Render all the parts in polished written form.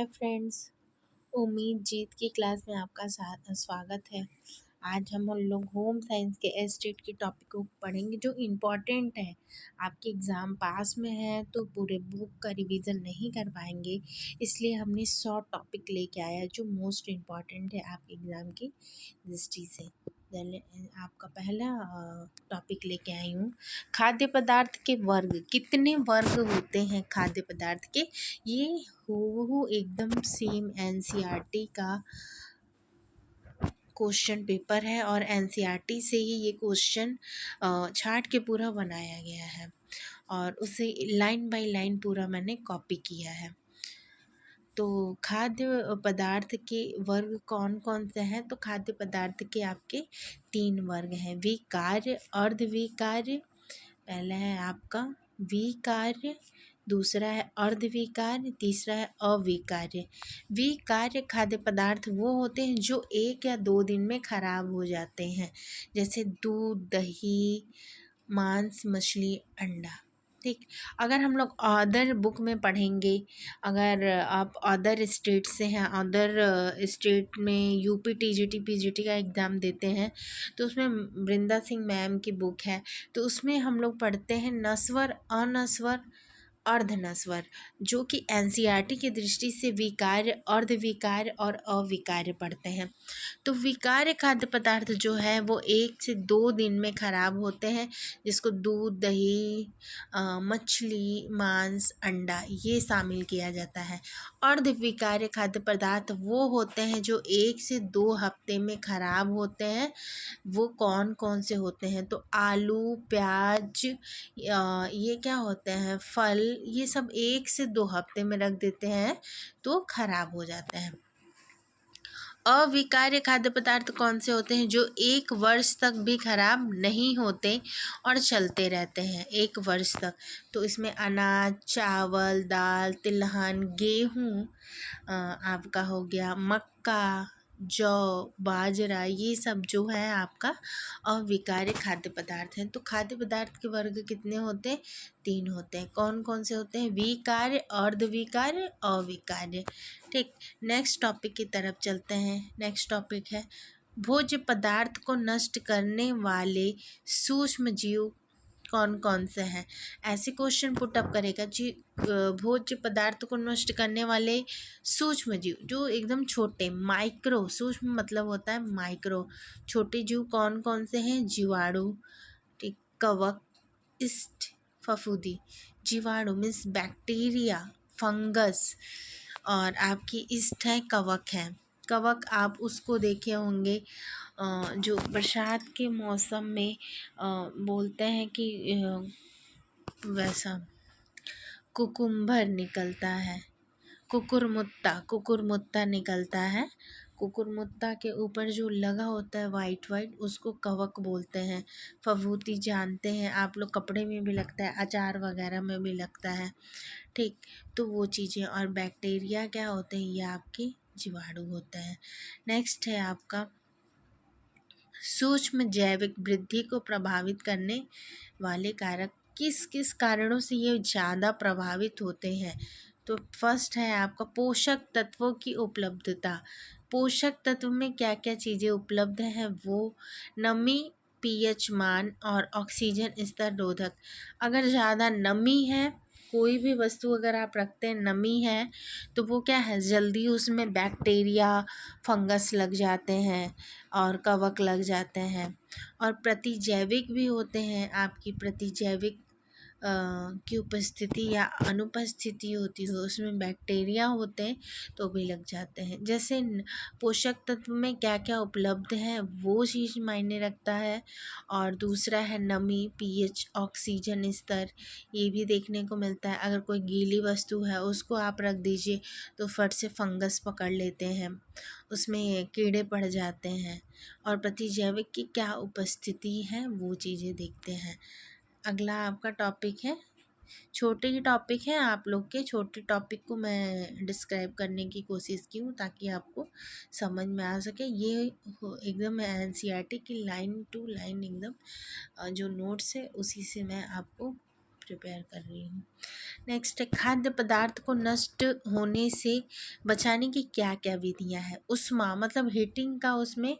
Hi friends. उम्मीद जीत की class में आपका स्वागत है। आज हम लोग होम साइंस के एस्टेट के टॉपिक को पढ़ेंगे जो इम्पोर्टेंट है। आपके एग्ज़ाम पास में है तो पूरे बुक का रिवीजन नहीं कर पाएंगे, इसलिए हमने शॉर्ट टॉपिक लेके आया जो मोस्ट इम्पॉर्टेंट है आपके एग्ज़ाम की दृष्टि से। आपका पहला टॉपिक लेके आई हूँ, खाद्य पदार्थ के वर्ग। कितने वर्ग होते हैं खाद्य पदार्थ के? ये हूबहू एकदम सेम एनसीईआरटी का क्वेश्चन पेपर है और एनसीईआरटी से ही ये क्वेश्चन छाट के पूरा बनाया गया है और उसे लाइन बाय लाइन पूरा मैंने कॉपी किया है। तो खाद्य पदार्थ के वर्ग कौन कौन से हैं? तो खाद्य पदार्थ के आपके 3 वर्ग हैं, विकार्य, अर्धविकार्य। पहला है आपका विकार्य, दूसरा है अर्धविकार्य, तीसरा है अविकार्य। विकार्य खाद्य पदार्थ वो होते हैं जो 1 या 2 दिन में खराब हो जाते हैं, जैसे दूध, दही, मांस, मछली, अंडा। ठीक, अगर हम लोग अदर बुक में पढ़ेंगे, अगर आप अदर स्टेट से हैं, अदर स्टेट में यूपी टीजीटी पीजीटी का एग्ज़ाम देते हैं, तो उसमें वृंदा सिंह मैम की बुक है, तो उसमें हम लोग पढ़ते हैं नस्वर, अनस्वर, अर्धनस्वर, जो कि एनसीईआरटी की दृष्टि से विकार्य, अर्धविकार्य और अविकार्य पढ़ते हैं। तो विकार्य खाद्य पदार्थ जो है वो 1 से 2 दिन में खराब होते हैं, जिसको दूध, दही, मछली, मांस, अंडा ये शामिल किया जाता है। अर्धविकार्य खाद्य पदार्थ वो होते हैं जो 1 से 2 हफ्ते में खराब होते हैं। वो कौन कौन से होते हैं? तो आलू, प्याज, ये क्या होते हैं, फल, ये सब 1 से 2 हफ्ते में रख देते हैं तो खराब हो जाते हैं। अविकार्य खाद्य पदार्थ कौन से होते हैं? जो 1 वर्ष तक भी खराब नहीं होते और चलते रहते हैं 1 वर्ष तक। तो इसमें अनाज, चावल, दाल, तिलहन, गेहूँ, आपका हो गया मक्का, जौ, बाजरा, ये सब जो है आपका अविकार्य खाद्य पदार्थ हैं। तो खाद्य पदार्थ के वर्ग कितने होते हैं? 3 होते हैं। कौन कौन से होते हैं? विकार्य, अर्धविकार्य, अविकार्य। ठीक, नेक्स्ट टॉपिक की तरफ चलते हैं। नेक्स्ट टॉपिक है भोज्य पदार्थ को नष्ट करने वाले सूक्ष्म जीव कौन कौन से हैं? ऐसे क्वेश्चन पुट अप करेगा जी। भोज्य पदार्थ को नष्ट करने वाले सूक्ष्म जीव जो एकदम छोटे, माइक्रो, सूक्ष्म मतलब होता है माइक्रो, छोटे जीव कौन कौन से हैं? जीवाणु, ठीक, कवक, ईस्ट, फफूंदी। जीवाणु मीन्स बैक्टीरिया, फंगस, और आपकी ईस्ट है, कवक है। कवक आप उसको देखे होंगे जो बरसात के मौसम में बोलते हैं कि वैसा कुकुम्बर निकलता है, कुकुरमुत्ता निकलता है। कुकुरमुत्ता के ऊपर जो लगा होता है वाइट वाइट, उसको कवक बोलते हैं। फफूंदी जानते हैं आप लोग, कपड़े में भी लगता है, अचार वगैरह में भी लगता है। ठीक, तो वो चीज़ें। और बैक्टीरिया क्या होते हैं? ये आपके जीवाणु होते हैं। नेक्स्ट है आपका सूक्ष्म जैविक वृद्धि को प्रभावित करने वाले कारक। किस किस कारणों से ये ज़्यादा प्रभावित होते हैं? तो फर्स्ट है आपका पोषक तत्वों की उपलब्धता। पोषक तत्व में क्या क्या चीज़ें उपलब्ध हैं? वो नमी, पीएच मान और ऑक्सीजन स्तर रोधक। अगर ज़्यादा नमी है, कोई भी वस्तु अगर आप रखते हैं, नमी है, तो वो क्या है, जल्दी उसमें बैक्टीरिया, फंगस लग जाते हैं और कवक लग जाते हैं। और प्रतिजैविक भी होते हैं, आपकी प्रतिजैविक की उपस्थिति या अनुपस्थिति होती हो, उसमें बैक्टीरिया होते हैं तो भी लग जाते हैं। जैसे पोषक तत्व में क्या क्या उपलब्ध है वो चीज़ मायने रखता है। और दूसरा है नमी, पीएच, ऑक्सीजन स्तर, ये भी देखने को मिलता है। अगर कोई गीली वस्तु है उसको आप रख दीजिए तो फट से फंगस पकड़ लेते हैं, उसमें कीड़े पड़ जाते हैं। और प्रतिजैविक की क्या उपस्थिति है वो चीज़ें देखते हैं। अगला आपका टॉपिक है, छोटे ही टॉपिक है, आप लोग के छोटे टॉपिक को मैं डिस्क्राइब करने की कोशिश की हूँ ताकि आपको समझ में आ सके। ये एकदम एनसीईआरटी की लाइन टू लाइन एकदम जो नोट्स है उसी से मैं आपको प्रिपेयर कर रही हूँ। नेक्स्ट है, खाद्य पदार्थ को नष्ट होने से बचाने की क्या क्या विधियां हैं। उष्मा मतलब हीटिंग का उसमें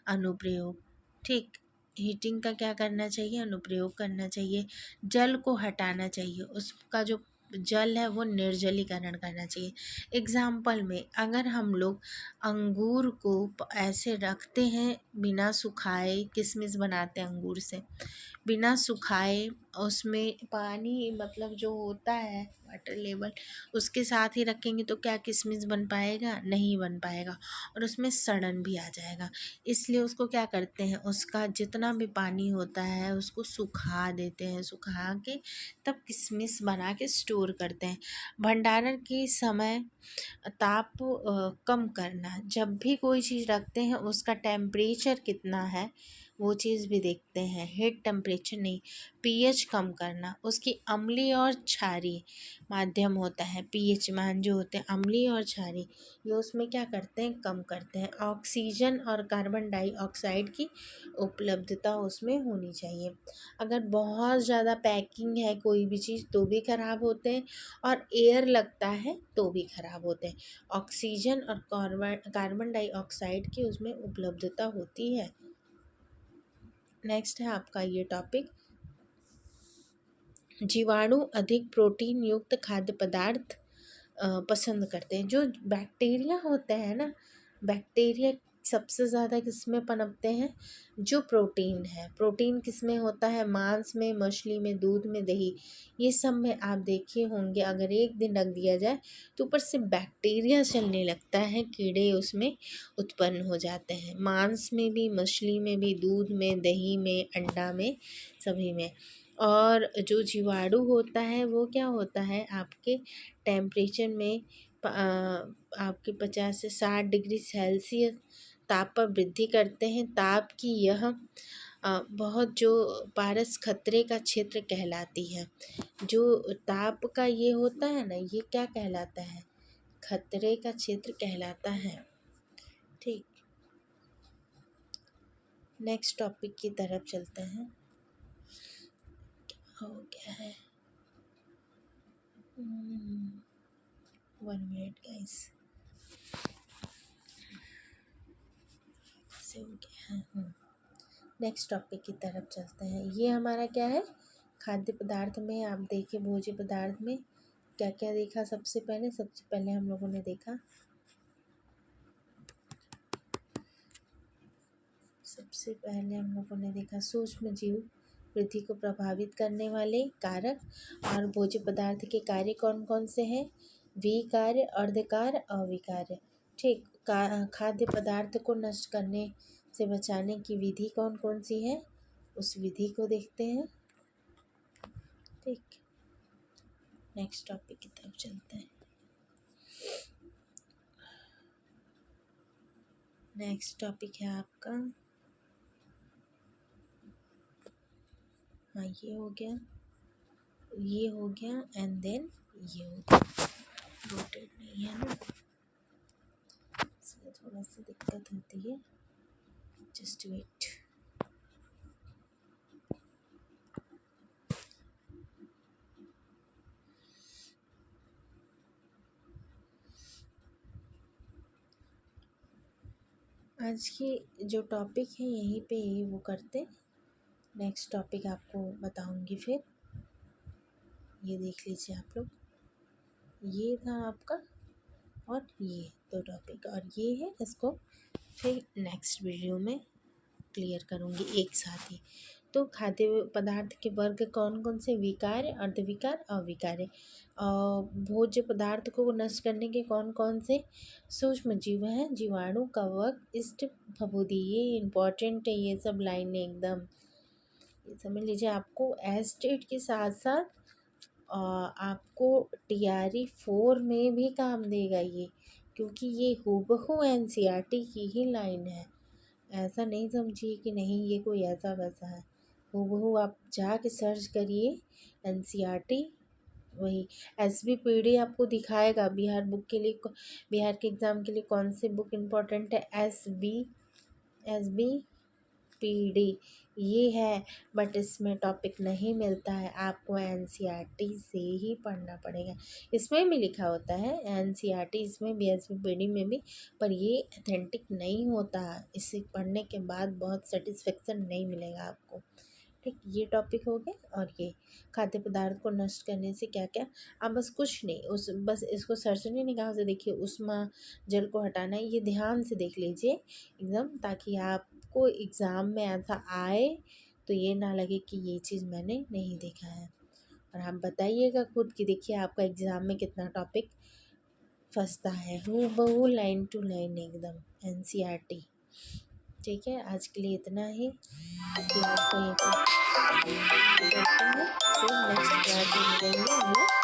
अनुप्रयोग। ठीक, हीटिंग का क्या करना चाहिए, अनुप्रयोग करना चाहिए। जल को हटाना चाहिए, उसका जो जल है वो निर्जलीकरण करना चाहिए। एग्जाम्पल में अगर हम लोग अंगूर को ऐसे रखते हैं बिना सुखाए, किशमिश बनाते हैं अंगूर से, बिना सुखाए उसमें पानी मतलब जो होता है वाटर लेवल उसके साथ ही रखेंगे तो क्या किशमिश बन पाएगा, नहीं बन पाएगा, और उसमें सड़न भी आ जाएगा। इसलिए उसको क्या करते हैं, उसका जितना भी पानी होता है उसको सुखा देते हैं, सुखा के तब किशमिश बना के स्टोर करते हैं। भंडारण के समय ताप कम करना, जब भी कोई चीज़ रखते हैं उसका टेम्परेचर कितना है वो चीज़ भी देखते हैं, हीट टेम्परेचर नहीं। पीएच कम करना, उसकी अम्लीय और क्षारीय माध्यम होता है, पीएच मान जो होते हैं अम्लीय और क्षारीय, ये उसमें क्या करते हैं, कम करते हैं। ऑक्सीजन और कार्बन डाइऑक्साइड की उपलब्धता उसमें होनी चाहिए। अगर बहुत ज़्यादा पैकिंग है कोई भी चीज़ तो भी ख़राब होते हैं, और एयर लगता है तो भी ख़राब होते हैं। ऑक्सीजन और कार्बन डाइऑक्साइड की उसमें उपलब्धता होती है। नेक्स्ट है आपका ये टॉपिक, जीवाणु अधिक प्रोटीन युक्त खाद्य पदार्थ पसंद करते हैं। जो बैक्टीरिया होते हैं ना, बैक्टीरिया सबसे ज़्यादा किस में पनपते हैं, जो प्रोटीन है। प्रोटीन किस में होता है, मांस में, मछली में, दूध में, दही, ये सब में आप देखे होंगे अगर एक दिन रख दिया जाए तो ऊपर से बैक्टीरिया चलने लगता है, कीड़े उसमें उत्पन्न हो जाते हैं। मांस में भी, मछली में भी, दूध में, दही में, अंडा में, सभी में। और जो जीवाणु होता है वो क्या होता है, आपके टेम्परेचर में आपके 50 से 60 डिग्री सेल्सियस ताप पर वृद्धि करते हैं। ताप की यह बहुत जो पारस खतरे का क्षेत्र कहलाती है। जो ताप का ये होता है ना, ये क्या कहलाता है, खतरे का क्षेत्र कहलाता है। ठीक, नेक्स्ट टॉपिक की तरफ चलते हैं। हो गया है 1 मिनट गाइस, से हो गया है। नेक्स्ट टॉपिक की तरफ चलते हैं। ये हमारा क्या है, खाद्य पदार्थ में आप देखे, भोज्य पदार्थ में क्या क्या देखा। सबसे पहले हम लोगों ने देखा, सूक्ष्म जीव वृद्धि को प्रभावित करने वाले कारक। और भोज्य पदार्थ के कार्य कौन कौन से हैं, विकार्य, अर्धकार्य, अविकार्य। ठीक, खाद्य पदार्थ को नष्ट करने से बचाने की विधि कौन कौन सी है, उस विधि को देखते हैं। ठीक, नेक्स्ट टॉपिक की तरफ चलते हैं। नेक्स्ट टॉपिक है आपका, हाँ ये हो गया, ये हो गया, एंड देन ये हो गया। रोटेट नहीं है ना, इसलिए थोड़ा सा दिक्कत होती है, जस्ट वेट। आज की जो टॉपिक है यहीं पे वो करते, नेक्स्ट टॉपिक आपको बताऊंगी फिर। ये देख लीजिए आप लोग, ये था आपका, और ये 2 टॉपिक, और ये है, इसको फिर नेक्स्ट वीडियो में क्लियर करूँगी एक साथ ही। तो खाद्य पदार्थ के वर्ग कौन कौन से, विकार्य, अर्धविकार, अविकार्य। और भोज्य पदार्थ को नष्ट करने के कौन कौन से सूक्ष्म जीव हैं, जीवाणु, कवक, इष्ट, फफूंदी। ये इम्पॉर्टेंट है, ये सब लाइनें एकदम ये समझ लीजिए। आपको एस्टेट के साथ साथ आपको TRE 4 में भी काम देगा ये, क्योंकि ये हूबहू NCERT की ही लाइन है। ऐसा नहीं समझिए कि नहीं ये कोई ऐसा वैसा है, हूबहू आप जाके सर्च करिए NCERT, वही SBPD आपको दिखाएगा। बिहार बुक के लिए, बिहार के एग्ज़ाम के लिए कौन सी बुक इम्पोर्टेंट है, SB SPD ये है, बट इसमें टॉपिक नहीं मिलता है, आपको NCERT से ही पढ़ना पड़ेगा। इसमें भी लिखा होता है NCERT, इसमें भी SPD में भी, पर ये अथेंटिक नहीं होता। इसे पढ़ने के बाद बहुत सेटिस्फेक्शन नहीं मिलेगा आपको। ठीक, ये टॉपिक हो गया। और ये खाद्य पदार्थ को नष्ट करने से क्या क्या, आप बस कुछ नहीं, उस बस इसको सरसरी निगाह से देखिए, उष्मा जल को हटाना है, ये ध्यान से देख लीजिए एकदम, ताकि आपको एग्ज़ाम में ऐसा आए तो ये ना लगे कि ये चीज़ मैंने नहीं देखा है। और आप बताइएगा खुद कि देखिए आपका एग्ज़ाम में कितना टॉपिक फंसता है, हूबहू लाइन टू लाइन एकदम NCERT। ठीक है, आज के लिए इतना ही। क्लास को यहीं पे करते हैं, फिर नेक्स्ट क्लास में मिलेंगे हम लोग।